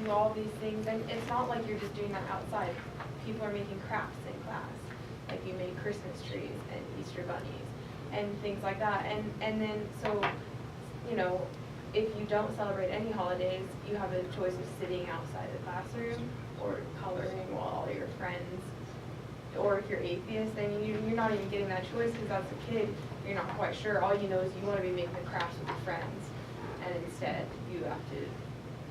do all these things, and it's not like you're just doing that outside. People are making crafts in class, like you make Christmas trees and Easter bunnies and things like that. And then, so, you know, if you don't celebrate any holidays, you have a choice of sitting outside the classroom or coloring while all your friends, or if you're atheist, I mean, you're not even getting that choice, because as a kid, you're not quite sure. All you know is you want to be making the crafts with your friends, and instead you have to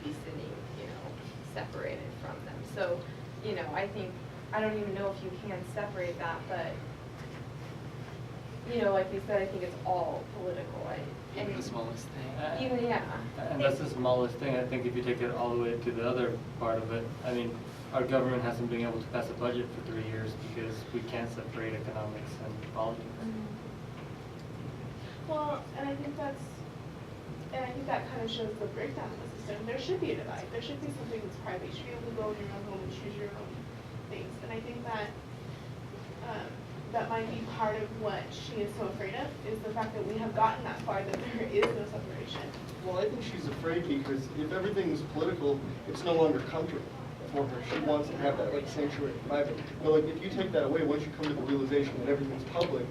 be sitting, you know, separated from them. So, you know, I think, I don't even know if you can separate that, but, you know, like you said, I think it's all political. Even the smallest thing. Even, yeah. And that's the smallest thing. I think if you take it all the way to the other part of it, I mean, our government hasn't been able to pass a budget for 3 years because we can't separate economics and politics. Well, and I think that kind of shows the breakdown of the system. There should be a divide. There should be something that's private. You should be able to go in your own home and choose your own things. And I think that that might be part of what she is so afraid of, is the fact that we have gotten that far, that there is no separation. Well, I think she's afraid because if everything's political, it's no longer comfortable for her. She wants to have that like sanctuary private. But like if you take that away, once you come to the realization that everything's public,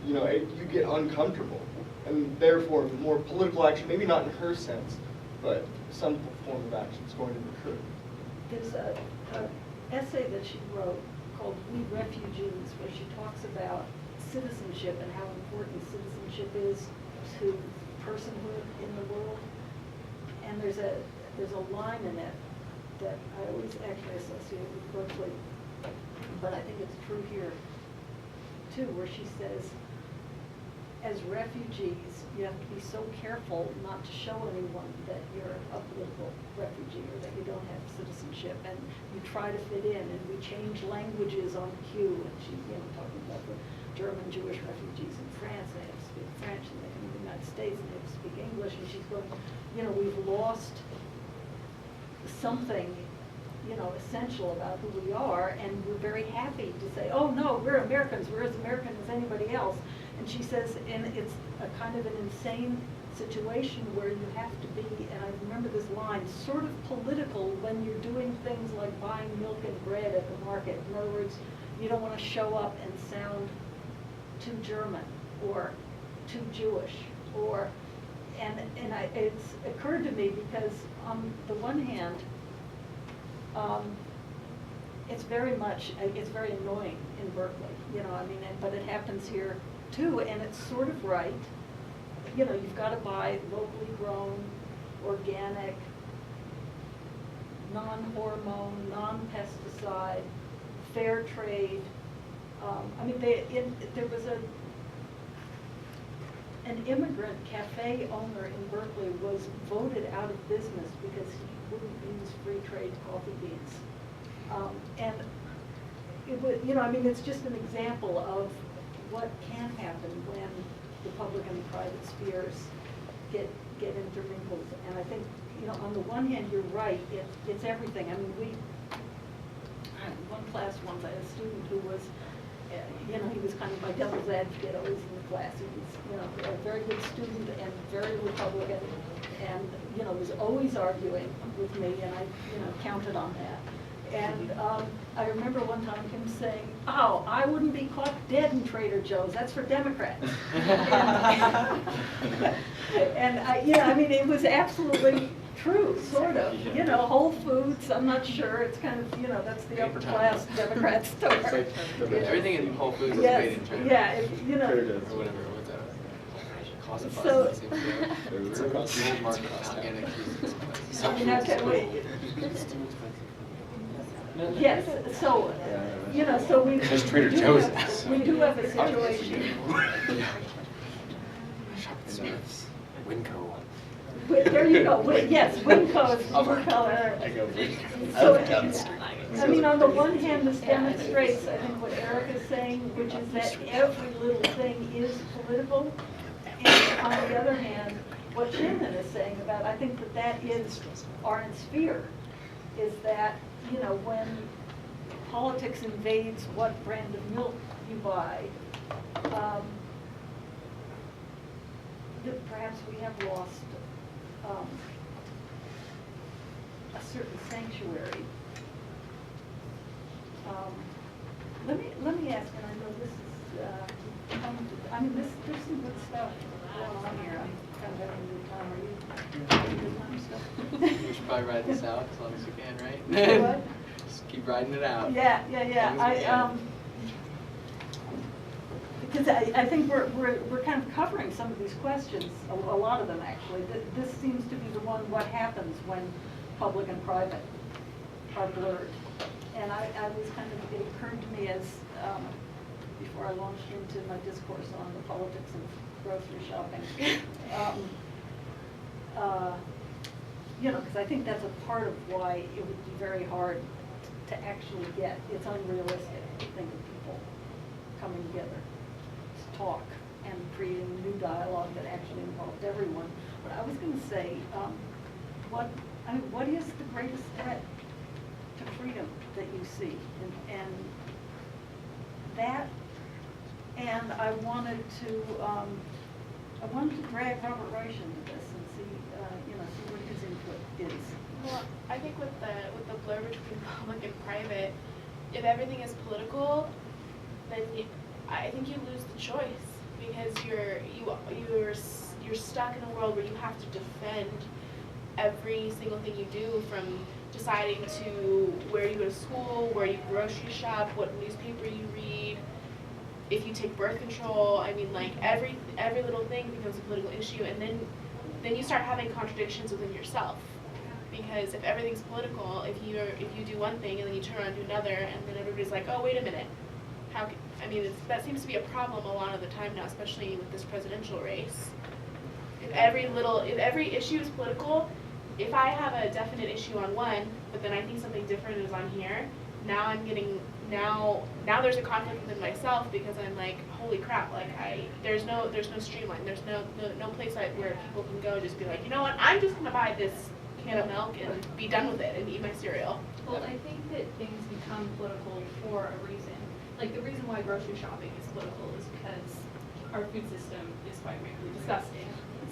you know, you get uncomfortable. And therefore, more political action, maybe not in her sense, but some form of action is going to occur. There's an essay that she wrote called We Refugees, where she talks about citizenship and how important citizenship is to personhood in the world. And there's a line in it that I always actually associate with Berkeley, but I think it's true here too, where she says, as refugees, you have to be so careful not to show anyone that you're a political refugee or that you don't have citizenship, and you try to fit in, and we change languages on cue. And she's, you know, talking about the German Jewish refugees in France, they have to speak French, and they come to the United States and they have to speak English, and she's going, you know, we've lost something, you know, essential about who we are, and we're very happy to say, oh no, we're Americans, we're as American as anybody else. And she says, and it's a kind of an insane situation where you have to be, and I remember this line, sort of political when you're doing things like buying milk and bread at the market. In other words, you don't want to show up and sound too German or too Jewish, or, it's occurred to me because on the one hand, it's very annoying in Berkeley, you know, I mean, but it happens here too, and it's sort of right. You know, you've got to buy locally grown, organic, non-hormone, non-pesticide, fair trade. I mean, there was an immigrant cafe owner in Berkeley was voted out of business because he wouldn't use free trade coffee beans. And it was, you know, I mean, it's just an example of what can happen when the public and the private spheres get intermingled. And I think, you know, on the one hand, you're right, it's everything. I mean, one class once, I had a student who was, you know, he was kind of my devil's advocate always in the class. He was, you know, a very good student and very Republican, and, you know, was always arguing with me, and I, you know, counted on that. And I remember one time him saying, oh, I wouldn't be caught dead in Trader Joe's, that's for Democrats. And yeah, I mean, it was absolutely true, sort of. You know, Whole Foods, I'm not sure, it's kind of, you know, that's the upper class Democrat store. Everything in Whole Foods is Yes, made in China. yeah, you know. Or whatever, what's that? So- It's across the whole market, organic foods. I mean, okay, wait. Yes, so, you know, so we. There's Trader we do Joe's. have- We do have a situation. Winco. There you go, yes, Winco is blue color. I go So, I mean, on the one hand, this demonstrates, I think, what Eric is saying, which is that every little thing is political. And on the other hand, what Shannon is saying about, I think that is Arendt's fear, is that, you know, when politics invades what brand of milk you buy, that perhaps we have lost a certain sanctuary. Let me ask, and I know this is, I mean, there's some good stuff going on here. I'm kind of having a good time. Are you having a good time still? You should probably ride this out as long as you can, right? What? Just keep riding it out. Yeah. As long as we can. Because I think we're kind of covering some of these questions, a lot of them actually. This seems to be the one, what happens when public and private are blurred. And I was kind of, it occurred to me as, before I launched into my discourse on the politics of grocery shopping, you know, because I think that's a part of why it would be very hard to actually get, it's unrealistic to think of people coming together to talk and creating a new dialogue that actually involved everyone. But I was going to say, what is the greatest threat to freedom that you see? And I wanted to drag Robert Reich into this and see, see what his input is. Well, I think with the blur between public and private, if everything is political, then I think you lose the choice, because you're stuck in a world where you have to defend every single thing you do, from deciding to where you go to school, where you grocery shop, what newspaper you read, if you take birth control. I mean, like every little thing becomes a political issue, and then you start having contradictions within yourself. Because if everything's political, if you do one thing and then you turn around and do another, and then everybody's like, oh, wait a minute, that seems to be a problem a lot of the time now, especially with this presidential race. If every issue is political, if I have a definite issue on one, but then I think something different is on here, now there's a conflict within myself, because I'm like, holy crap, like there's no streamline, there's no place where people can go and just be like, you know what, I'm just gonna buy this can of milk and be done with it and eat my cereal. Well, I think that things become political for a reason. Like, the reason why grocery shopping is political is because our food system is quite frankly disgusting.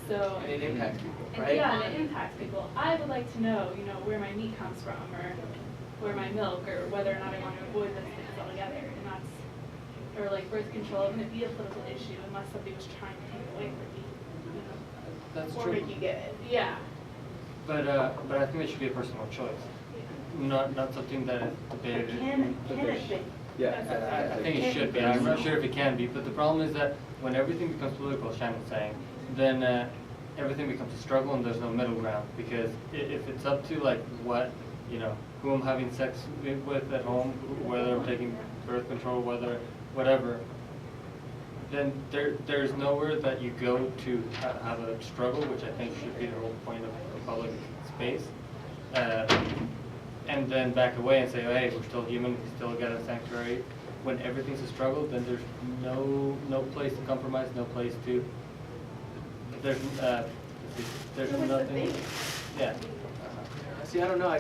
So, And it impacts people, and right? yeah, and it impacts people. I would like to know, where my meat comes from, or where my milk, or whether or not I want to avoid those things altogether. And that's, or like birth control, wouldn't be a political issue unless somebody was trying to take it away from me, That's Or true. make you get it. Yeah. But I think it should be a personal choice, not something that is debated. Can it be? Yeah. I think it should be. I'm not sure if it can be, but the problem is that when everything becomes political, Shannon's saying, then everything becomes a struggle and there's no middle ground. Because if it's up to like what, who I'm having sex with at home, whether I'm taking birth control, whatever, then there's nowhere that you go to have a struggle, which I think should be the whole point of public space. And then back away and say, oh, hey, we're still human, we still got a sanctuary. When everything's a struggle, then there's no place to compromise, no place to, there's nothing. Yeah. See, I don't know.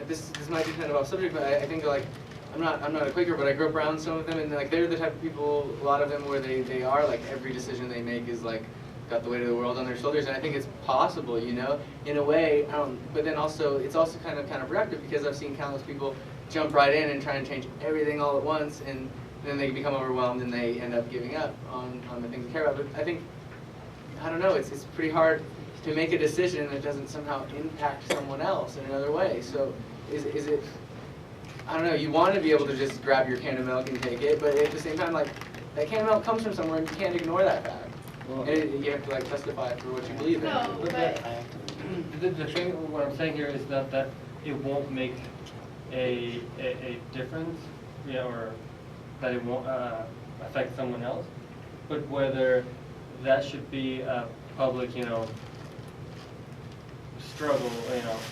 This might be kind of off subject, but I think like I'm not a Quaker, but I grew up around some of them, and like they're the type of people, a lot of them, where they are like every decision they make is like got the weight of the world on their shoulders, and I think it's possible, in a way. But then also it's also kind of counterproductive, because I've seen countless people jump right in and try and change everything all at once, and then they become overwhelmed and they end up giving up on the things they care about. But I think, I don't know, it's pretty hard to make a decision that doesn't somehow impact someone else in another way. So is it, I don't know, you want to be able to just grab your can of milk and take it, but at the same time, like, that can of milk comes from somewhere and you can't ignore that fact. And you have to like testify for what you believe in. No, but The thing, what I'm saying here is that it won't make a difference, or that it won't affect someone else, but whether that should be a public, struggle,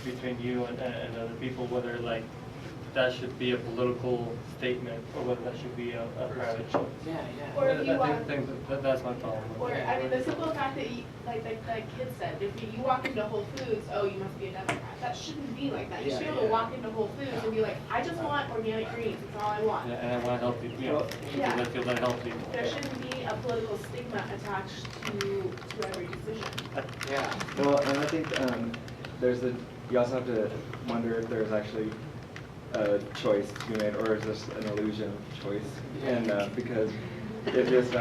between you and other people, whether like that should be a political statement or whether that should be a private choice. Yeah. Or if you I think that's my problem. Or, I mean, the simple fact that, like kid said, if you walk into Whole Foods, oh, you must be a Democrat. That shouldn't be like that. You should be able to walk into Whole Foods and be like, I just want organic greens, that's all I want. Yeah, and I want to help people, Yeah. because I feel that helps people. There shouldn't be a political stigma attached to every decision. Yeah. Well, and I think there's a you also have to wonder if there's actually a choice to be made, or is this an illusion of choice? And because if it's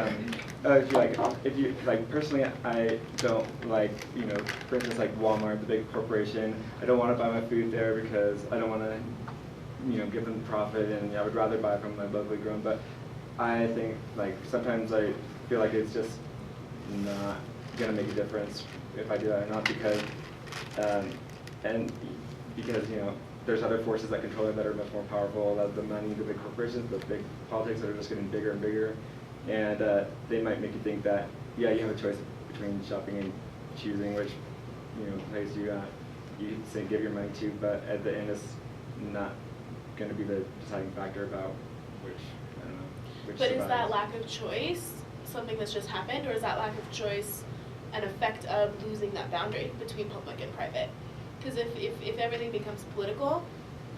if you like personally, I don't like, you know, for instance, like Walmart, the big corporation. I don't want to buy my food there because I don't want to, you know, give them profit, and I would rather buy from my locally grown. But I think like sometimes I feel like it's just not gonna make a difference if I do that or not, because and because, you know, there's other forces that control it that are much more powerful, the money, the big corporations, the big politics that are just getting bigger and bigger, and they might make you think that, yeah, you have a choice between shopping and choosing which, you know, place you say give your money to, but at the end it's not going to be the deciding factor about which, I don't know, which But is survives. that lack of choice something that's just happened, or is that lack of choice an effect of losing that boundary between public and private? Because if everything becomes political,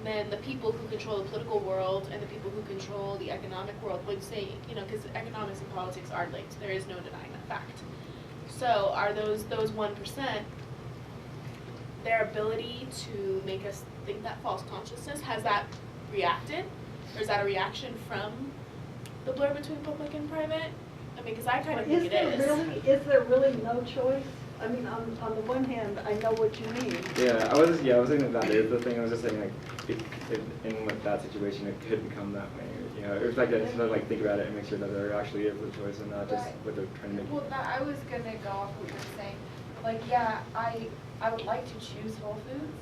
then the people who control the political world and the people who control the economic world would say, you know, because economics and politics are linked, there is no denying that fact. So are those 1%, their ability to make us think that false consciousness, has that reacted? Or is that a reaction from the blur between public and private? I mean, because I kind of think it is. Is there really no choice? I mean, on the one hand, I know what you mean. Yeah, I was thinking that is the thing. I was just saying, like, in like that situation, it could become that way. You know, it's like to like think about it and make sure that there actually is a choice and not just what they're trying to make. Well, I was gonna go off what you were saying. Like, yeah, I would like to choose Whole Foods,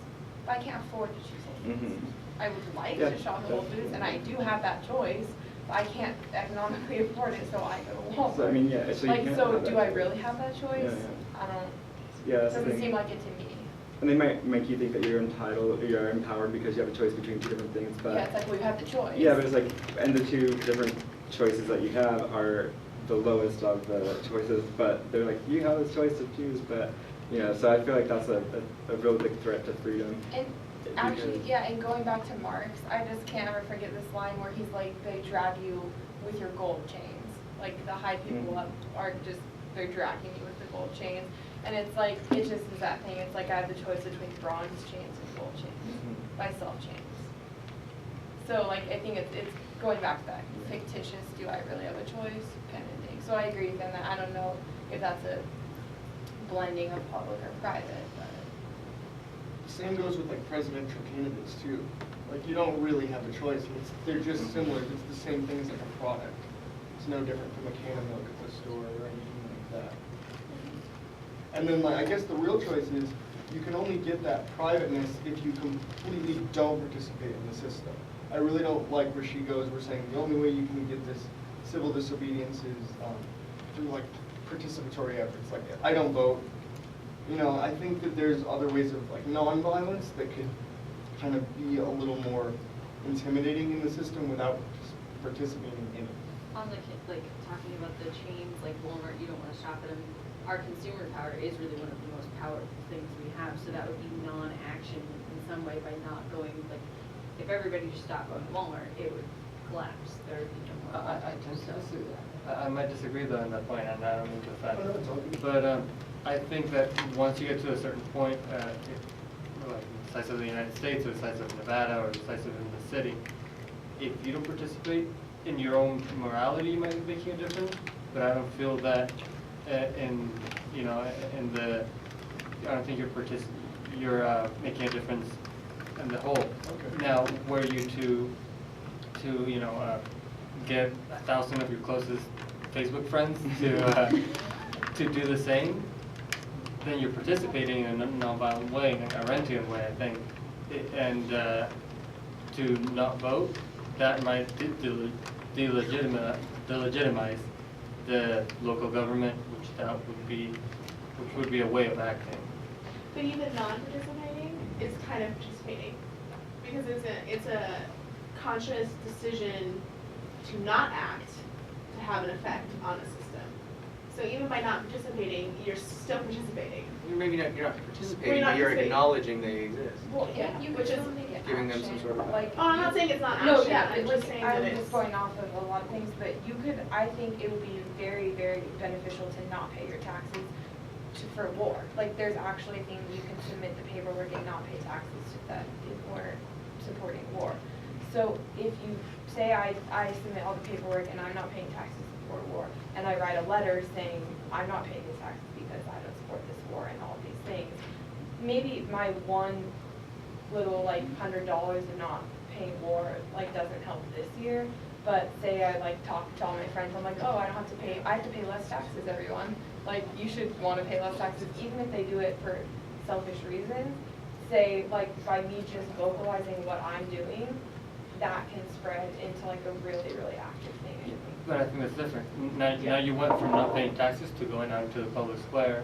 but I can't afford to choose Whole Foods. Mm-hmm. I would like Yeah, to shop at Whole Foods, and I do have that choice, but I can't economically afford it, so I go to Whole Foods. So I mean, yeah, so you Like, can't so have do that I choice. really have that choice? Yeah. I don't. Yeah, that's the Doesn't thing. seem like it to me. And they might make you think that you're entitled, you're empowered because you have a choice between two different things, but Yeah, it's like, well, you have the choice. yeah, but it's like, and the two different choices that you have are the lowest of the choices, but they're like, you have this choice to choose, but, you know, so I feel like that's a real big threat to freedom. And actually, yeah, and going back to Marx, I just can't ever forget this line where he's like, they drag you with your gold chains. Like, the high people up are just, they're dragging you with the gold chains. And it's like, it just is that thing, it's like I have the choice between bronze chains and gold chains, myself chains. So like, I think it's going back to that fictitious, do I really have a choice kind of thing. So I agree with them that I don't know if that's a blending of public or private, but. Same goes with like presidential candidates too. Like you don't really have a choice. They're just similar. It's the same thing as like a product. It's no different from a can of milk at the store or anything like that. And then like I guess the real choice is you can only get that privateness if you completely don't participate in the system. I really don't like where she goes. We're saying the only way you can get this civil disobedience is through like participatory efforts. Like I don't vote. You know, I think that there's other ways of like non-violence that could kind of be a little more intimidating in the system without participating in it. On the like talking about the chains, like Walmart, you don't want to shop at them. Our consumer power is really one of the most powerful things we have, so that would be non-action in some way by not going, like, if everybody just stopped going to Walmart, it would collapse. There would be no more. I might disagree though on that point, and I don't mean to offend. But I think that once you get to a certain point, like the size of the United States or the size of Nevada or the size of the city, if you don't participate in your own morality, you might be making a difference. But I don't feel that in the I don't think you're making a difference in the whole. Okay. Now, were you to get 1,000 of your closest Facebook friends to do the same, then you're participating in a nonviolent way, in a Arendtian way, I think. And to not vote, that might delegitimize the local government, which would be a way of acting. But even non-participating is kind of participating, because it's a conscious decision to not act to have an effect on a system. So even by not participating, you're still participating. You're not participating, not but you're participating. acknowledging they exist. Well, Yeah, you which could is still make it giving them action, some sort of- like. Oh, I'm not saying it's not No, action, yeah, I'm but just like, saying that I'm it's. just going off of a lot of things, but you could, I think it would be very, very beneficial to not pay your taxes for war. Like, there's actually things you can submit the paperwork and not pay taxes that weren't supporting war. So if you say I submit all the paperwork and I'm not paying taxes to support war, and I write a letter saying I'm not paying these taxes because I don't support this war and all these things, maybe my one little like $100 of not paying war like doesn't help this year. But say I like talk to all my friends, I'm like, oh, I have to pay less taxes, everyone. Like, you should want to pay less taxes, even if they do it for selfish reasons. Say, like, by me just vocalizing what I'm doing, that can spread into like a really, really active thing, I think. But I think that's different. Now you went from not paying taxes to going out into the public square.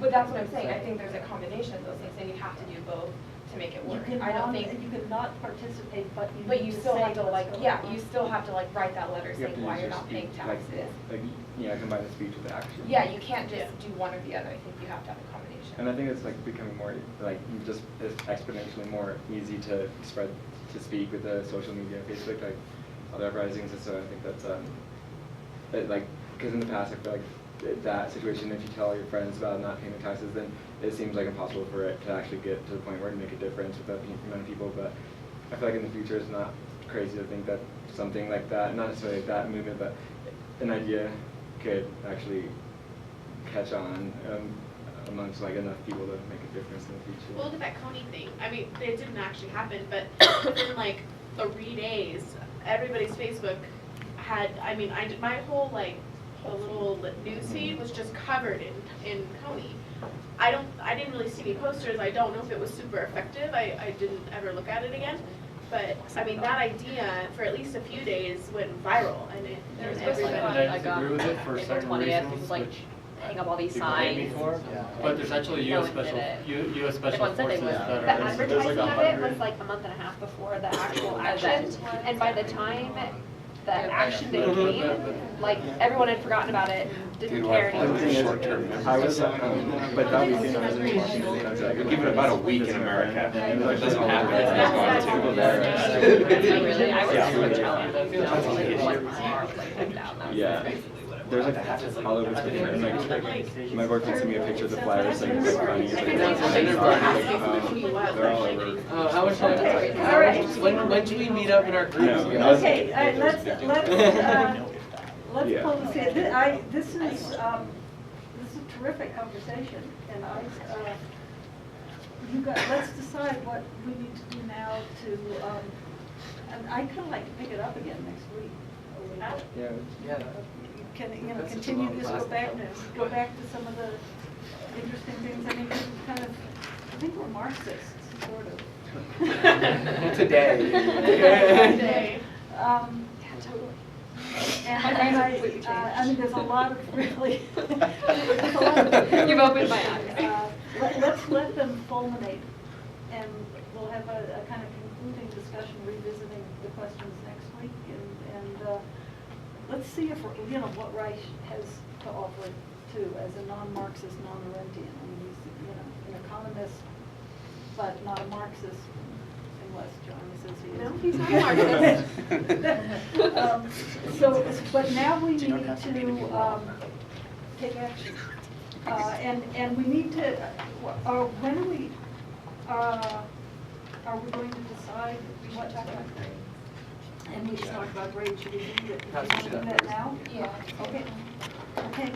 But that's what I'm saying, I think there's a combination of those things, and you have to do both to make it work. I don't think. You can not participate, but you But need you to still say have to what's like, going yeah, on. you still have to like write that letter You have saying to why use you're your not paying speech, taxes. like combine the speech with the action. Yeah, you can't just do one or the other, I think you have to have a combination. And I think it's like becoming more, like, just it's exponentially more easy to spread, to speak with the social media, Facebook, like, other uprisings, and so I think that's, like, because in the past, I feel like that situation, if you tell your friends about not paying the taxes, then it seems like impossible for it to actually get to the point where it make a difference with that amount of people, but I feel like in the future, it's not crazy to think that something like that, not necessarily that movement, but an idea could actually catch on amongst like enough people to make a difference in the future. Well, look at that Coney thing. I mean, it didn't actually happen, but within like 3 days, everybody's Facebook had, I mean, my whole like, the little news feed was just covered in Coney. I didn't really see any posters. I don't know if it was super effective. I didn't ever look at it again. But, I mean, that idea for at least a few days went viral, and And everybody. I disagree with it for certain reasons, which hang up all these people hate me signs. for, but there's actually No US one did special, it. US special Everyone said they forces would. that The are. advertising of it was like a month and a half before the actual action, and by the time the action day came, like, everyone had forgotten about it and didn't care The thing anymore. is, I was, but that weekend I was in Washington, and I was like, Give it about a week in America. And it was like, Doesn't happen. there's people there. Really, I was super challenged. Yeah. There's like all over Twitter, and like my boyfriend sent me a picture of the flyers, like it's funny, it's like, they're all over. How much time? All right. When do we meet up in our groups? No. Okay, let's Yeah. close it. This is a terrific conversation, and let's decide what we need to do now to, and I'd kind of like to pick it up again next week. Yeah. Yeah. Can, That's such a continue long this, class. go back to some of the interesting things. I mean, this is kind of, I think we're Marxists, sort of. Today. And I mean, there's a lot of really, there's a lot of. You've opened my eyes. Let's let them fulminate, and we'll have a kind of concluding discussion, revisiting the questions next week, and let's see if, what Reich has to offer too, as a non-Marxist, non-Arendtian. I mean, he's, an economist, but not a Marxist, unless Johnny says he is. No, he's not a Marxist. But now we need to take action. And we need to, when are we going to decide what, and we should talk about grade, should we do that? Do you want to do that now? Yeah. Okay. Okay.